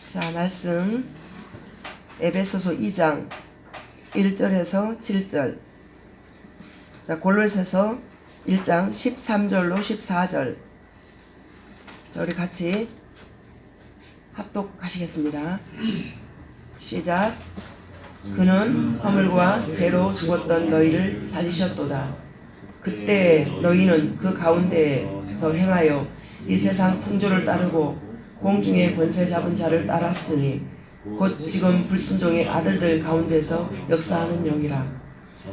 자, 말씀 에베소서 2장 1절에서 7절. 자, 골로새서 1장 13절로 14절. 자, 우리 같이 합독하시겠습니다. 시작. 그는 허물과 죄로 죽었던 너희를 살리셨도다. 그때 너희는 그 가운데에서 행하여 이 세상 풍조를 따르고 공중의 권세 잡은 자를 따랐으니 곧 지금 불순종의 아들들 가운데서 역사하는 영이라.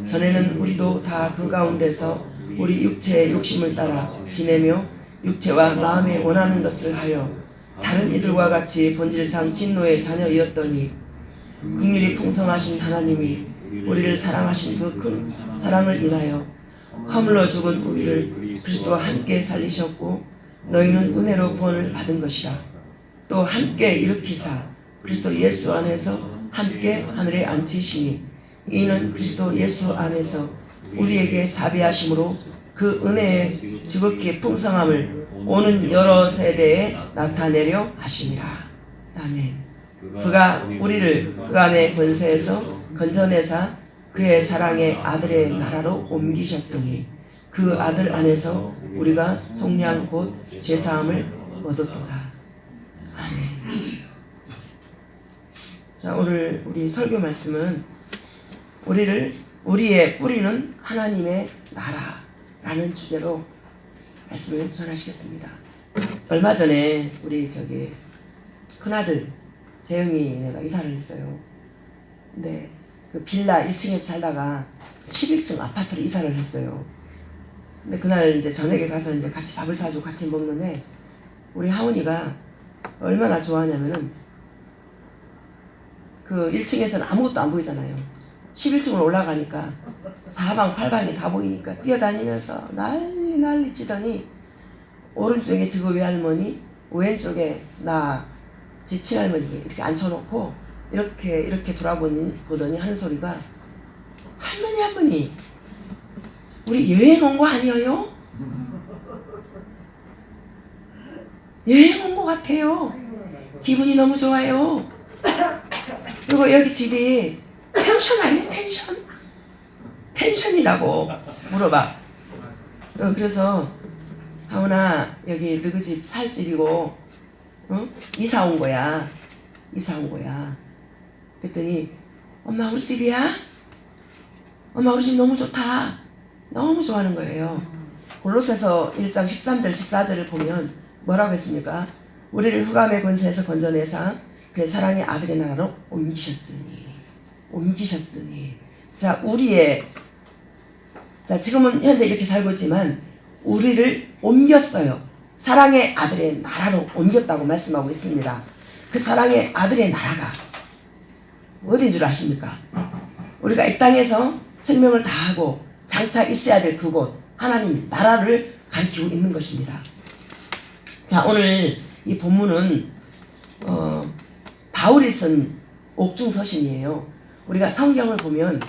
전에는 우리도 다 그 가운데서 우리 육체의 욕심을 따라 지내며 육체와 마음에 원하는 것을 하여 다른 이들과 같이 본질상 진노의 자녀이었더니 긍휼이 풍성하신 하나님이 우리를 사랑하신 그 큰 사랑을 인하여 허물로 죽은 우리를 그리스도와 함께 살리셨고 너희는 은혜로 구원을 받은 것이라. 또 함께 일으키사 그리스도 예수 안에서 함께 하늘에 앉히시니 이는 그리스도 예수 안에서 우리에게 자비하심으로 그 은혜의 지극히 풍성함을 오는 여러 세대에 나타내려 하심이라. 아멘. 그가 우리를 그 안의 권세에서 건져내사 그의 사랑의 아들의 나라로 옮기셨으니 그 아들 안에서 우리가 속량 곧 죄사함을 얻었도다. 아멘. 자, 오늘 우리 설교 말씀은 우리의 뿌리는 하나님의 나라라는 주제로 말씀을 전하시겠습니다. 얼마 전에 우리 큰아들 재영이가 이사를 했어요. 근데 그 빌라 1층에서 살다가 11층 아파트로 이사를 했어요. 근데 그날 이제 저녁에 가서 이제 같이 밥을 사주고 같이 먹는데 우리 하은이가 얼마나 좋아하냐면은 그 1층에서는 아무것도 안 보이잖아요. 11층으로 올라가니까 사방팔방이 다 보이니까 뛰어다니면서 난리 치더니 오른쪽에 지구 외할머니, 왼쪽에 나 지 친할머니 이렇게 앉혀놓고 이렇게 돌아보더니 하는 소리가 할머니 우리 여행 온 거 아니에요? 여행 온 거 같아요. 기분이 너무 좋아요. 그리고 여기 집이 펜션 아니에요? 펜션이라고 물어봐. 그래서 하은아 여기 너희 집 살 집이고 이사 온 거야. 그랬더니 엄마 우리 집이야? 엄마 우리 집 너무 좋다. 너무 좋아하는 거예요. 골로새서 1장 13절 14절을 보면 뭐라고 했습니까? 우리를 흑암의 권세에서 건져내사 그의 사랑의 아들의 나라로 옮기셨으니. 자, 지금은 현재 이렇게 살고 있지만 우리를 옮겼어요. 사랑의 아들의 나라로 옮겼다고 말씀하고 있습니다. 그 사랑의 아들의 나라가 어디인 줄 아십니까? 우리가 이 땅에서 생명을 다하고 장차 있어야 될 그곳 하나님 나라를 가리키고 있는 것입니다. 자, 오늘 이 본문은 바울이 쓴 옥중서신이에요. 우리가 성경을 보면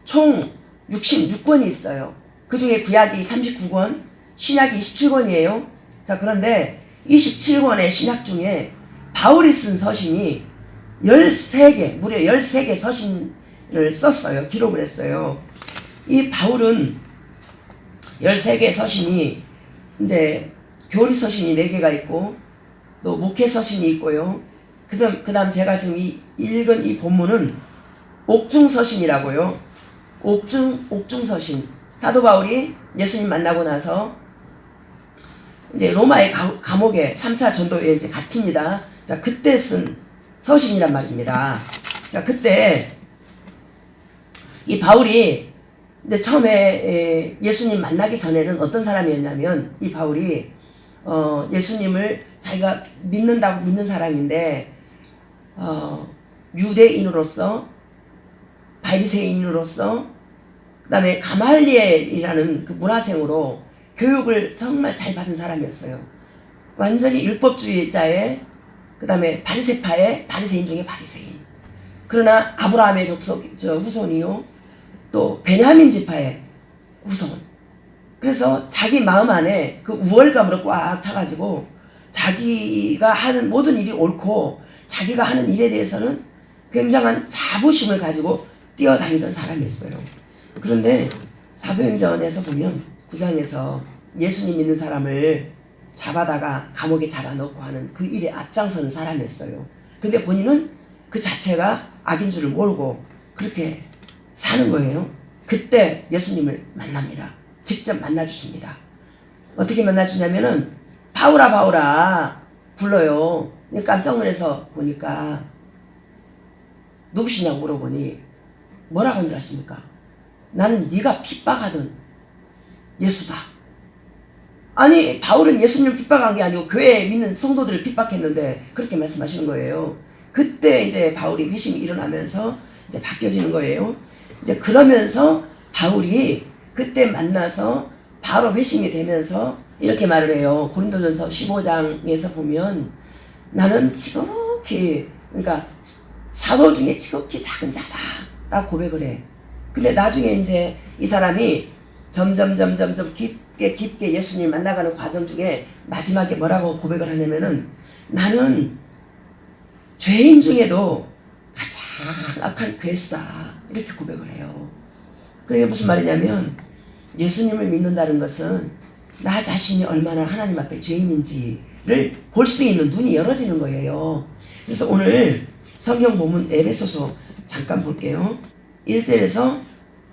총 66권이 있어요. 그 중에 구약이 39권, 신약이 27권이에요. 자, 그런데 27권의 신약 중에 바울이 쓴 서신이 13개, 무려 13개 서신을 썼어요. 기록을 했어요. 이 바울은 13개 서신이 이제 교리 서신이 4개가 있고 또 목회 서신이 있고요. 그 다음 제가 지금 읽은 이 본문은 옥중 서신이라고요. 옥중 서신. 사도 바울이 예수님 만나고 나서 이제 로마의 감옥에 3차 전도에 이제 갇힙니다. 자, 그때 쓴 서신이란 말입니다. 자, 그때 이 바울이 이제 처음에 예수님 만나기 전에는 어떤 사람이었냐면 이 바울이 예수님을 자기가 믿는다고 믿는 사람인데 유대인으로서 바리새인으로서 그 다음에 가말리엘이라는 그 문화생으로 교육을 정말 잘 받은 사람이었어요. 완전히 율법주의자의 그 다음에 바리새파의 바리새인 중에 바리새인. 그러나 아브라함의 후손이요. 또 베냐민 지파의 후손. 그래서 자기 마음 안에 그 우월감으로 꽉 차가지고 자기가 하는 모든 일이 옳고 자기가 하는 일에 대해서는 굉장한 자부심을 가지고 뛰어다니던 사람이었어요. 그런데 사도행전에서 보면 9장에서 예수님 믿는 사람을 잡아다가 감옥에 잡아넣고 하는 그 일에 앞장서는 사람이었어요. 근데 본인은 그 자체가 악인 줄을 모르고 그렇게 사는 거예요. 그때 예수님을 만납니다. 직접 만나주십니다. 어떻게 만나주냐면은 바울아 바울아 불러요. 깜짝 놀라서 보니까 누구시냐고 물어보니 뭐라고 한 줄 아십니까? 나는 네가 핍박하던 예수다. 아니 바울은 예수님을 핍박한 게 아니고 교회에 믿는 성도들을 핍박했는데 그렇게 말씀하시는 거예요. 그때 이제 바울이 회심이 일어나면서 이제 바뀌어지는 거예요. 이제 그러면서 바울이 그때 만나서 바로 회심이 되면서 이렇게 말을 해요. 고린도전서 15장에서 보면 나는 지극히 그러니까 사도 중에 지극히 작은 자다. 딱 고백을 해. 근데 나중에 이제 이 사람이 점점 깊게 예수님을 만나가는 과정 중에 마지막에 뭐라고 고백을 하냐면은 나는 죄인 중에도 가장 악한 괴수다. 이렇게 고백을 해요. 그게 무슨 말이냐면 예수님을 믿는다는 것은 나 자신이 얼마나 하나님 앞에 죄인인지를 볼 수 있는 눈이 열어지는 거예요. 그래서 오늘 성경 본문 에베소서 잠깐 볼게요. 1절에서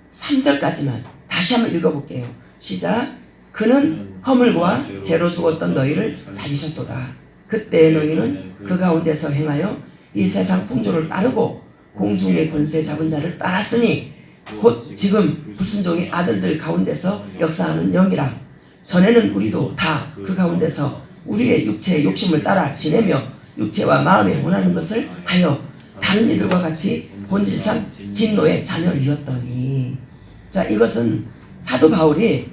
3절까지만 다시 한번 읽어볼게요. 시작. 그는 허물과 죄로 죽었던 너희를 살리셨도다. 그때 너희는 그 가운데서 행하여 이 세상 풍조를 따르고 공중의 권세 잡은 자를 따랐으니 곧 지금 불순종의 아들들 가운데서 역사하는 영이라. 전에는 우리도 다 그 가운데서 우리의 육체의 욕심을 따라 지내며 육체와 마음에 원하는 것을 하여 다른 이들과 같이 본질상 진노의 자녀이었더니. 자, 이것은 사도 바울이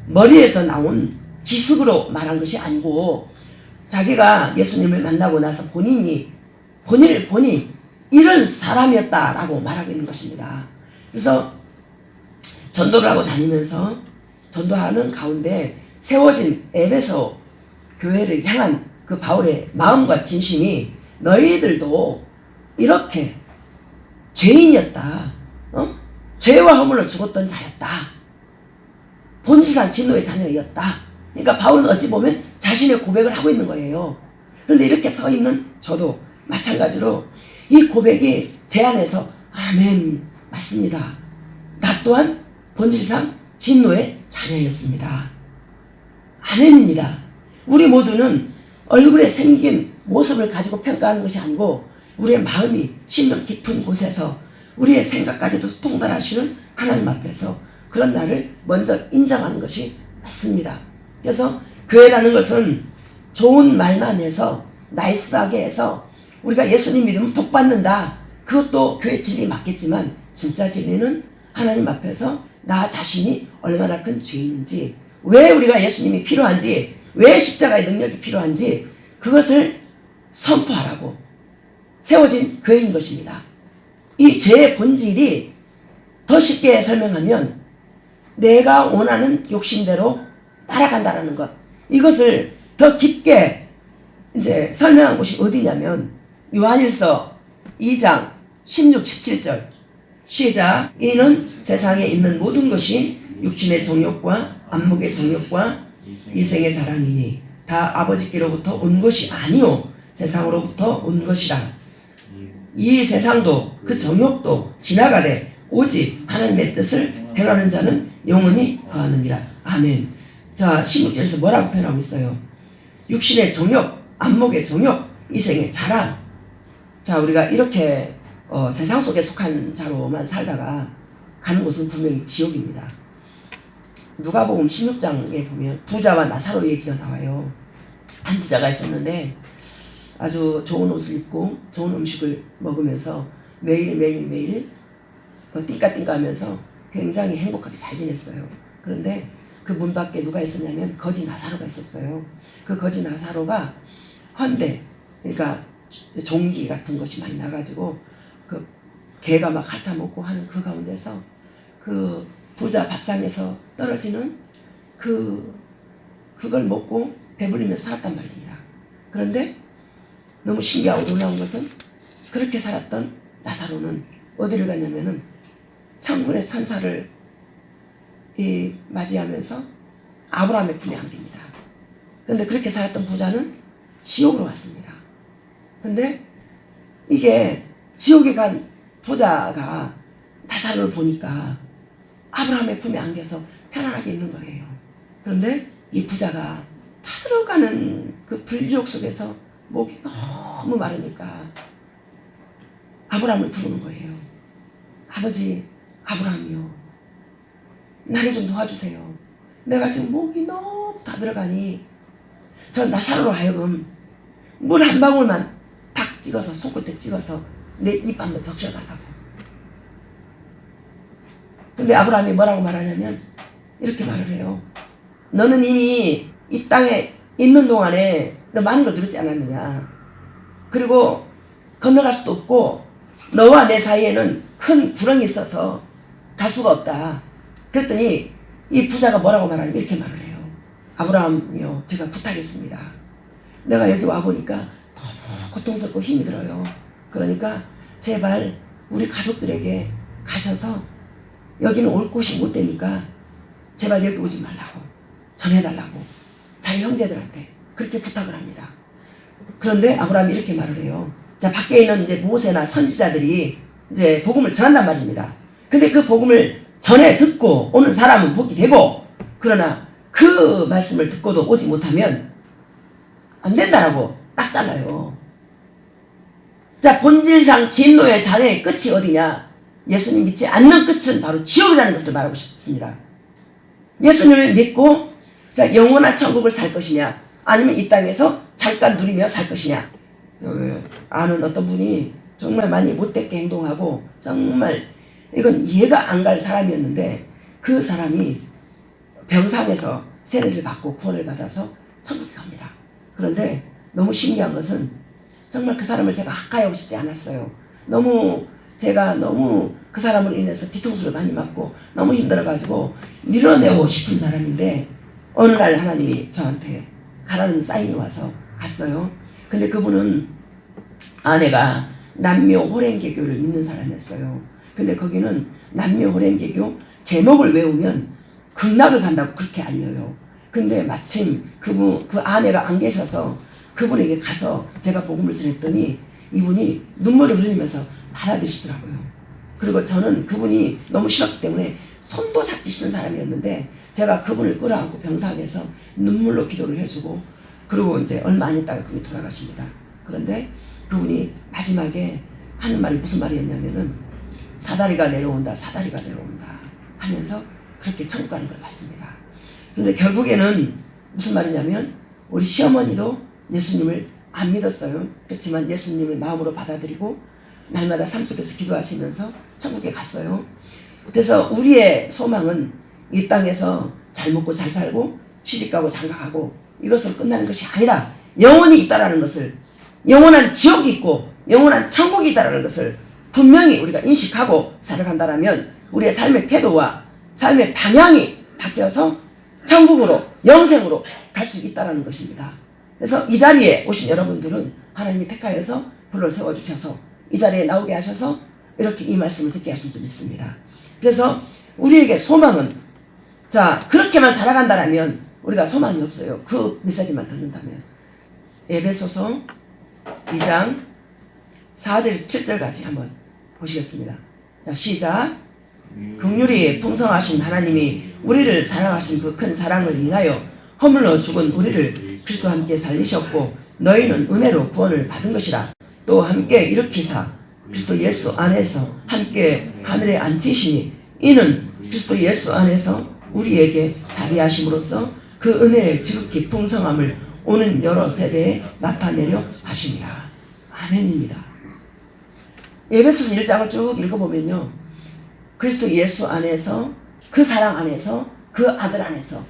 머리에서 나온 기습으로 말한 것이 아니고 자기가 예수님을 만나고 나서 본인이 이런 사람이었다라고 말하고 있는 것입니다. 그래서 전도를 하고 다니면서 전도하는 가운데 세워진 에베소 교회를 향한 그 바울의 마음과 진심이 너희들도 이렇게 죄인이었다. 죄와 허물로 죽었던 자였다. 본질상 진노의 자녀였다. 그러니까 바울은 어찌 보면 자신의 고백을 하고 있는 거예요. 그런데 이렇게 서 있는 저도 마찬가지로 이 고백이 제 안에서 아멘 맞습니다. 나 또한 본질상 진노의 자녀였습니다. 아멘입니다. 우리 모두는 얼굴에 생긴 모습을 가지고 평가하는 것이 아니고 우리의 마음이 심령 깊은 곳에서 우리의 생각까지도 통달하시는 하나님 앞에서 그런 나를 먼저 인정하는 것이 맞습니다. 그래서 교회라는 것은 좋은 말만 해서 나이스하게 해서 우리가 예수님 믿으면 복 받는다. 그것도 교회 진리 맞겠지만 진짜 진리는 하나님 앞에서 나 자신이 얼마나 큰 죄인인지, 왜 우리가 예수님이 필요한지, 왜 십자가의 능력이 필요한지 그것을 선포하라고 세워진 교회인 것입니다. 이 죄의 본질이 더 쉽게 설명하면 내가 원하는 욕심대로 따라간다라는 것, 이것을 더 깊게 이제 설명한 곳이 어디냐면 요한일서 2장 16, 17절 시작. 이는 세상에 있는 모든 것이 육신의 정욕과 안목의 정욕과 이생의 자랑이니 다 아버지께로부터 온 것이 아니요 세상으로부터 온 것이라. 이 세상도 그 정욕도 지나가되 오직 하나님의 뜻을 행하는 자는 영원히 거하느니라. 아멘. 자, 16절에서 뭐라고 표현하고 있어요? 육신의 정욕, 안목의 정욕, 이생의 자랑. 자, 우리가 이렇게 세상 속에 속한 자로만 살다가 가는 곳은 분명히 지옥입니다. 누가복음 16장에 보면 부자와 나사로 얘기가 나와요. 한 부자가 있었는데 아주 좋은 옷을 입고 좋은 음식을 먹으면서 매일 띵까띵까 하면서 굉장히 행복하게 잘 지냈어요. 그런데 그 문 밖에 누가 있었냐면 거지 나사로가 있었어요. 그 거지 나사로가 헌데, 그러니까 종기 같은 것이 많이 나가지고 그 개가 막 핥아먹고 하는 그 가운데서 그 부자 밥상에서 떨어지는 그걸 먹고 배부르면서 살았단 말입니다. 그런데 너무 신기하고 놀라운 것은 그렇게 살았던 나사로는 어디를 갔냐면은 천군의 천사를 맞이하면서 아브라함의 품에 안깁니다. 그런데 그렇게 살았던 부자는 지옥으로 왔습니다. 근데 이게 지옥에 간 부자가 나사로를 보니까 아브라함의 품에 안겨서 편안하게 있는 거예요. 그런데 이 부자가 타들어가는 그 불지옥 속에서 목이 너무 마르니까 아브라함을 부르는 거예요. 아버지 아브라함이요, 나를 좀 도와주세요. 내가 지금 목이 너무 다 들어가니 저 나사로로 하여금 물 한 방울만 탁 찍어서 손끝에 찍어서 내 입 한번 적셔달라고. 근데 아브라함이 뭐라고 말하냐면 이렇게 말을 해요. 너는 이미 이 땅에 있는 동안에 너 많은 걸 들었지 않았느냐. 그리고 건너갈 수도 없고 너와 내 사이에는 큰 구렁이 있어서 갈 수가 없다. 그랬더니 이 부자가 뭐라고 말하냐면 이렇게 말을 해요. 아브라함이요, 제가 부탁했습니다. 내가 여기 와보니까 너무 고통스럽고 힘이 들어요. 그러니까 제발 우리 가족들에게 가셔서 여기는 올 곳이 못 되니까 제발 여기 오지 말라고 전해달라고 자기 형제들한테 그렇게 부탁을 합니다. 그런데 아브라함이 이렇게 말을 해요. 자, 밖에 있는 이제 모세나 선지자들이 이제 복음을 전한단 말입니다. 근데 그 복음을 전해 듣고 오는 사람은 복이 되고, 그러나 그 말씀을 듣고도 오지 못하면 안 된다라고 딱 잘라요. 자, 본질상 진노의 장애의 끝이 어디냐? 예수님 믿지 않는 끝은 바로 지옥이라는 것을 말하고 싶습니다. 예수님을 믿고 자, 영원한 천국을 살 것이냐, 아니면 이 땅에서 잠깐 누리며 살 것이냐. 아는 어떤 분이 정말 많이 못되게 행동하고 정말 이건 이해가 안 갈 사람이었는데, 그 사람이 병상에서 세례를 받고 구원을 받아서 천국에 갑니다. 그런데 너무 신기한 것은 정말 그 사람을 제가 학가하고 싶지 않았어요. 제가 너무 그 사람으로 인해서 뒤통수를 많이 맞고 너무 힘들어가지고 밀어내고 싶은 사람인데, 어느 날 하나님이 저한테 가라는 사인이 와서 갔어요. 근데 그분은 아내가 남묘 호랭개교를 믿는 사람이었어요. 근데 거기는 남묘 호랭개교 제목을 외우면 극락을 간다고 그렇게 알려요. 근데 마침 그 아내가 안 계셔서 그분에게 가서 제가 복음을 전했더니 이분이 눈물을 흘리면서 받아들이시더라고요. 그리고 저는 그분이 너무 싫었기 때문에 손도 잡기 싫은 사람이었는데, 제가 그분을 끌어안고 병상에서 눈물로 기도를 해주고, 그리고 이제 얼마 안 있다가 그분이 돌아가십니다. 그런데 그분이 마지막에 하는 말이 무슨 말이었냐면은 사다리가 내려온다, 사다리가 내려온다 하면서 그렇게 천국 가는 걸 봤습니다. 그런데 결국에는 무슨 말이냐면, 우리 시어머니도 예수님을 안 믿었어요. 그렇지만 예수님을 마음으로 받아들이고 날마다 삶 속에서 기도하시면서 천국에 갔어요. 그래서 우리의 소망은 이 땅에서 잘 먹고 잘 살고 시집가고 장가가고 이것으로 끝나는 것이 아니라 영원히 있다라는 것을, 영원한 지옥이 있고 영원한 천국이 있다라는 것을 분명히 우리가 인식하고 살아간다라면 우리의 삶의 태도와 삶의 방향이 바뀌어서 천국으로, 영생으로 갈 수 있다라는 것입니다. 그래서 이 자리에 오신 여러분들은 하나님이 택하여서 불러 세워주셔서 이 자리에 나오게 하셔서 이렇게 이 말씀을 듣게 하신 줄 믿습니다. 그래서 우리에게 소망은, 자, 그렇게만 살아간다라면 우리가 소망이 없어요. 그 메시지만 듣는다면. 에베소서 2장 4절에서 7절까지 한번 보시겠습니다. 자, 시작. 긍휼이 풍성하신 하나님이 우리를 사랑하신 그 큰 사랑을 인하여 허물러 죽은 우리를 그리스도와 함께 살리셨고, 너희는 은혜로 구원을 받은 것이라. 또 함께 일으키사 그리스도 예수 안에서 함께 하늘에 앉히시니, 이는 그리스도 예수 안에서 우리에게 자비하심으로써 그 은혜의 지극히 풍성함을 오는 여러 세대에 나타내려 하십니다. 아멘입니다. 에베소서 1장을 쭉 읽어보면요, 그리스도 예수 안에서, 그 사랑 안에서, 그 아들 안에서,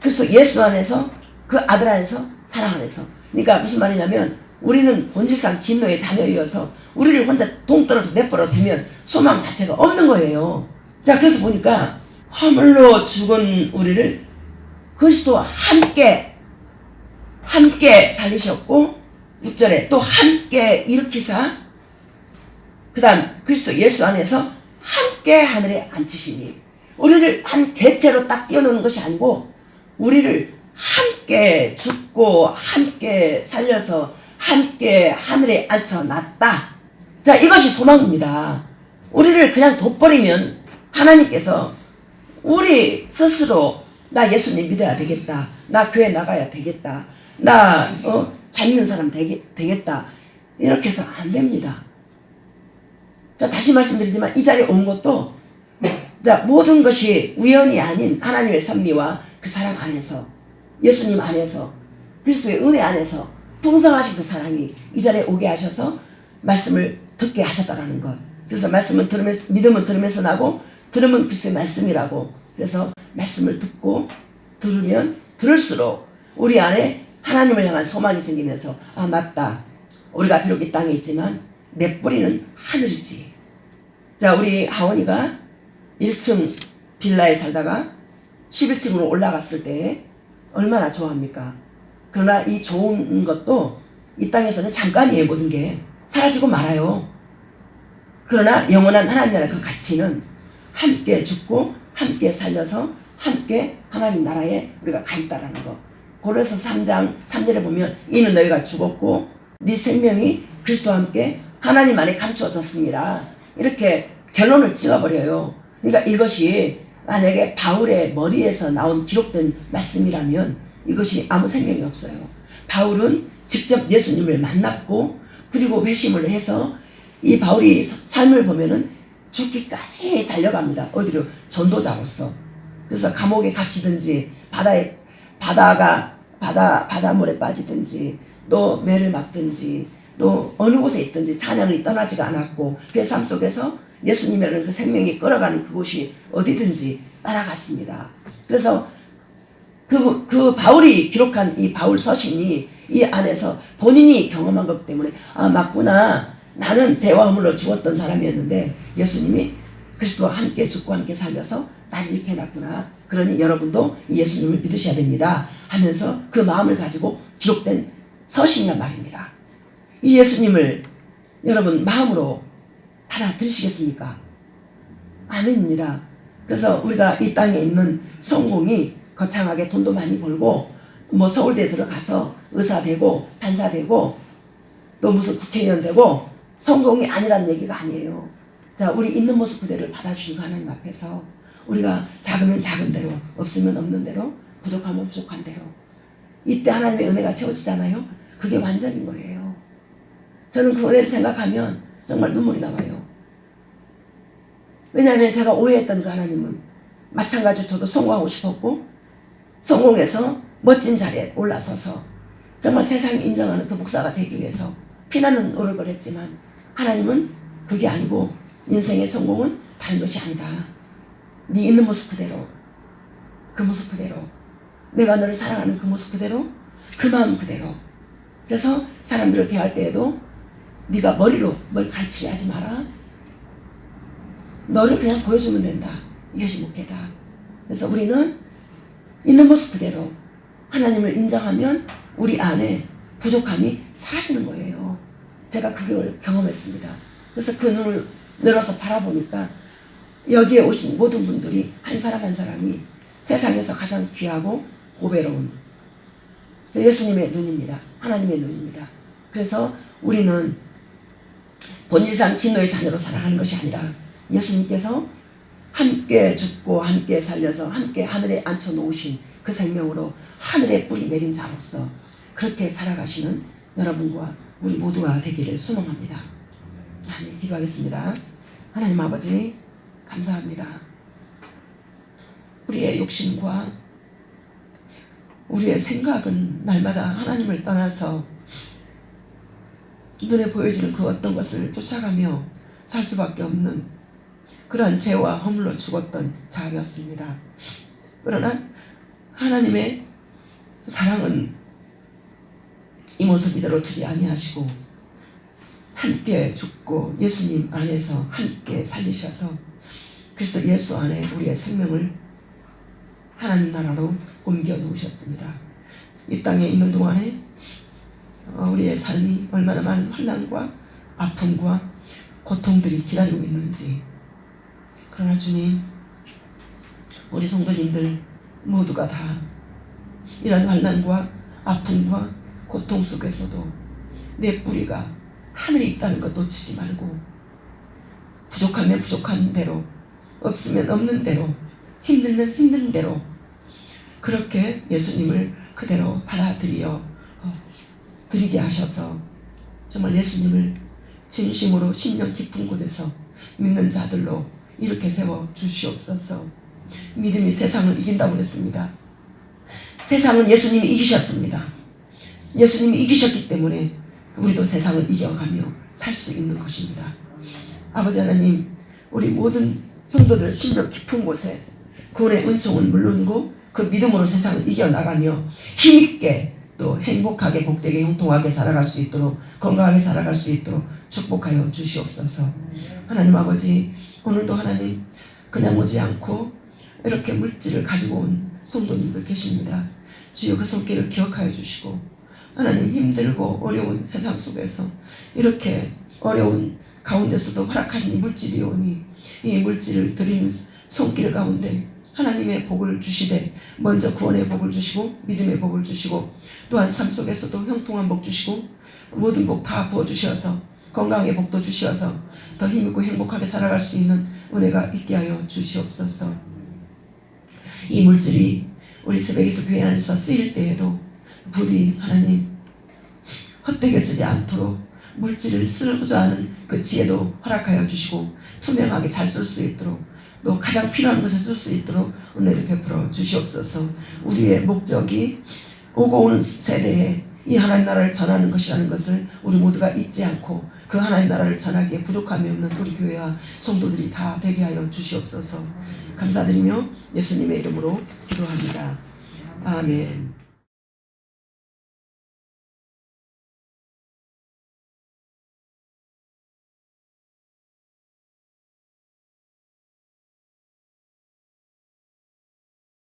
그리스도 예수 안에서, 그 아들 안에서, 사랑 안에서. 그러니까 무슨 말이냐면, 우리는 본질상 진노의 자녀이어서 우리를 혼자 동떨어져 내버려 두면 소망 자체가 없는 거예요. 자, 그래서 보니까 허물로 죽은 우리를 그리스도와 함께 살리셨고, 6절에 또 함께 일으키사 그 다음 그리스도 예수 안에서 함께 하늘에 앉히시니 우리를 한 개체로 딱 띄워놓는 것이 아니고 우리를 함께 죽고 함께 살려서 함께 하늘에 앉혀놨다. 자, 이것이 소망입니다. 우리를 그냥 둬버리면 하나님께서 우리 스스로 나 예수님 믿어야 되겠다. 나 교회 나가야 되겠다. 나 잘 있는 사람 되겠다. 이렇게 해서 안 됩니다. 자, 다시 말씀드리지만 이 자리에 온 것도 자, 모든 것이 우연이 아닌 하나님의 섭리와 그 사랑 안에서 예수님 안에서 그리스도의 은혜 안에서 풍성하신 그 사랑이 이 자리에 오게 하셔서 말씀을 듣게 하셨다라는 것. 그래서 말씀은 들으면서, 믿음은 들으면서 나고 들으면 그리스도의 말씀이라고. 그래서 말씀을 듣고 들으면 들을수록 우리 안에 하나님을 향한 소망이 생기면서 아, 맞다. 우리가 비록 이 땅에 있지만 내 뿌리는 하늘이지. 자, 우리 하원이가 1층 빌라에 살다가 11층으로 올라갔을 때 얼마나 좋아합니까? 그러나 이 좋은 것도 이 땅에서는 잠깐이에요. 모든 게 사라지고 말아요. 그러나 영원한 하나님 나라 그 가치는 함께 죽고 함께 살려서 함께 하나님 나라에 우리가 가 있다라는 거. 고린도서 3장 3절에 보면 이는 너희가 죽었고 네 생명이 그리스도와 함께 하나님 안에 감추어졌습니다. 이렇게 결론을 찍어버려요. 그러니까 이것이 만약에 바울의 머리에서 나온 기록된 말씀이라면 이것이 아무 생명이 없어요. 바울은 직접 예수님을 만났고 그리고 회심을 해서 이 바울이 삶을 보면은 죽기까지 달려갑니다. 어디로? 전도자로서. 그래서 감옥에 갇히든지 바닷물에 빠지든지 또 매를 맞든지 또 어느 곳에 있든지 찬양이 떠나지가 않았고 그의 삶 속에서 예수님이라는 그 생명이 끌어가는 그곳이 어디든지 따라갔습니다. 그래서 그 바울이 기록한 이 바울 서신이 이 안에서 본인이 경험한 것 때문에 아, 맞구나. 나는 죄와 허물로 죽었던 사람이었는데 예수님이 그리스도와 함께 죽고 함께 살려서 나를 이렇게 해놨구나. 그러니 여러분도 예수님을 믿으셔야 됩니다 하면서 그 마음을 가지고 기록된 서신이란 말입니다. 이 예수님을 여러분 마음으로 받아들이시겠습니까? 아멘입니다. 그래서 우리가 이 땅에 있는 성공이 거창하게 돈도 많이 벌고 뭐 서울대 들어가서 의사 되고 판사 되고 또 무슨 국회의원 되고 성공이 아니라는 얘기가 아니에요. 자, 우리 있는 모습 그대로 받아주시고 하나님 앞에서 우리가 작으면 작은 대로 없으면 없는 대로 부족하면 부족한 대로 이때 하나님의 은혜가 채워지잖아요. 그게 완전인 거예요. 저는 그 은혜를 생각하면 정말 눈물이 나와요. 왜냐하면 제가 오해했던 그 하나님은 마찬가지로 저도 성공하고 싶었고 성공해서 멋진 자리에 올라서서 정말 세상이 인정하는 그 목사가 되기 위해서 피나는 노력을 했지만 하나님은 그게 아니고 인생의 성공은 다른 것이 아니다. 네 있는 모습 그대로 그 모습 그대로 내가 너를 사랑하는 그 모습 그대로 그 마음 그대로. 그래서 사람들을 대할 때에도 네가 머리로 뭘 가르치려 하지 마라. 너를 그냥 보여주면 된다. 이것이 목회다. 그래서 우리는 있는 모습 그대로 하나님을 인정하면 우리 안에 부족함이 사라지는 거예요. 제가 그걸 경험했습니다. 그래서 그 눈을 늘어서 바라보니까 여기에 오신 모든 분들이 한 사람 한 사람이 세상에서 가장 귀하고 고배로운 예수님의 눈입니다. 하나님의 눈입니다. 그래서 우리는 본질상 진노의 자녀로 살아가는 것이 아니라 예수님께서 함께 죽고 함께 살려서 함께 하늘에 앉혀놓으신 그 생명으로 하늘에 뿌리 내린 자로서 그렇게 살아가시는 여러분과 우리 모두가 되기를 소망합니다. 아멘. 기도하겠습니다. 하나님 아버지 감사합니다. 우리의 욕심과 우리의 생각은 날마다 하나님을 떠나서 눈에 보여지는 그 어떤 것을 쫓아가며 살 수밖에 없는 그런 죄와 허물로 죽었던 자였습니다. 그러나 하나님의 사랑은 이 모습 이대로 두지 아니하시고 함께 죽고 예수님 안에서 함께 살리셔서 그리스도 예수 안에 우리의 생명을 하나님 나라로 옮겨 놓으셨습니다. 이 땅에 있는 동안에 우리의 삶이 얼마나 많은 환난과 아픔과 고통들이 기다리고 있는지. 그러나 주님, 우리 성도님들 모두가 다 이런 환난과 아픔과 고통 속에서도 내 뿌리가 하늘에 있다는 것 놓치지 말고, 부족하면 부족한 대로, 없으면 없는 대로, 힘들면 힘든 대로 그렇게 예수님을 그대로 받아들여 드리게 하셔서 정말 예수님을 진심으로 심령 깊은 곳에서 믿는 자들로 이렇게 세워 주시옵소서. 믿음이 세상을 이긴다고 그랬습니다. 세상은 예수님이 이기셨습니다. 예수님이 이기셨기 때문에 우리도 세상을 이겨가며 살 수 있는 것입니다. 아버지 하나님, 우리 모든 성도들 심령 깊은 곳에 구원의 은총은 물론이고 그 믿음으로 세상을 이겨나가며 힘있게 또 행복하게 복되게 형통하게 살아갈 수 있도록, 건강하게 살아갈 수 있도록 축복하여 주시옵소서. 하나님 아버지, 오늘도 하나님 그냥 오지 않고 이렇게 물질을 가지고 온 성도님들 계십니다. 주여, 그 손길을 기억하여 주시고 하나님, 힘들고 어려운 세상 속에서 이렇게 어려운 가운데서도 허락하신 이 물질이 오니 이 물질을 드리는 손길 가운데 하나님의 복을 주시되, 먼저 구원의 복을 주시고 믿음의 복을 주시고 또한 삶 속에서도 형통한 복 주시고 모든 복 다 부어주셔서 건강의 복도 주시어서 더 힘있고 행복하게 살아갈 수 있는 은혜가 있게 하여 주시옵소서. 이 물질이 우리 새벽에서 교회 안에서 쓰일 때에도 부디 하나님 헛되게 쓰지 않도록 물질을 쓰고자 하는 그 지혜도 허락하여 주시고 투명하게 잘 쓸 수 있도록 또 가장 필요한 것을 쓸 수 있도록 은혜를 베풀어 주시옵소서. 우리의 목적이 오고 오는 세대에 이 하나님 나라를 전하는 것이라는 것을 우리 모두가 잊지 않고 그 하나님 나라를 전하기에 부족함이 없는 우리 교회와 성도들이 다 되게 하여 주시옵소서. 감사드리며 예수님의 이름으로 기도합니다. 아멘.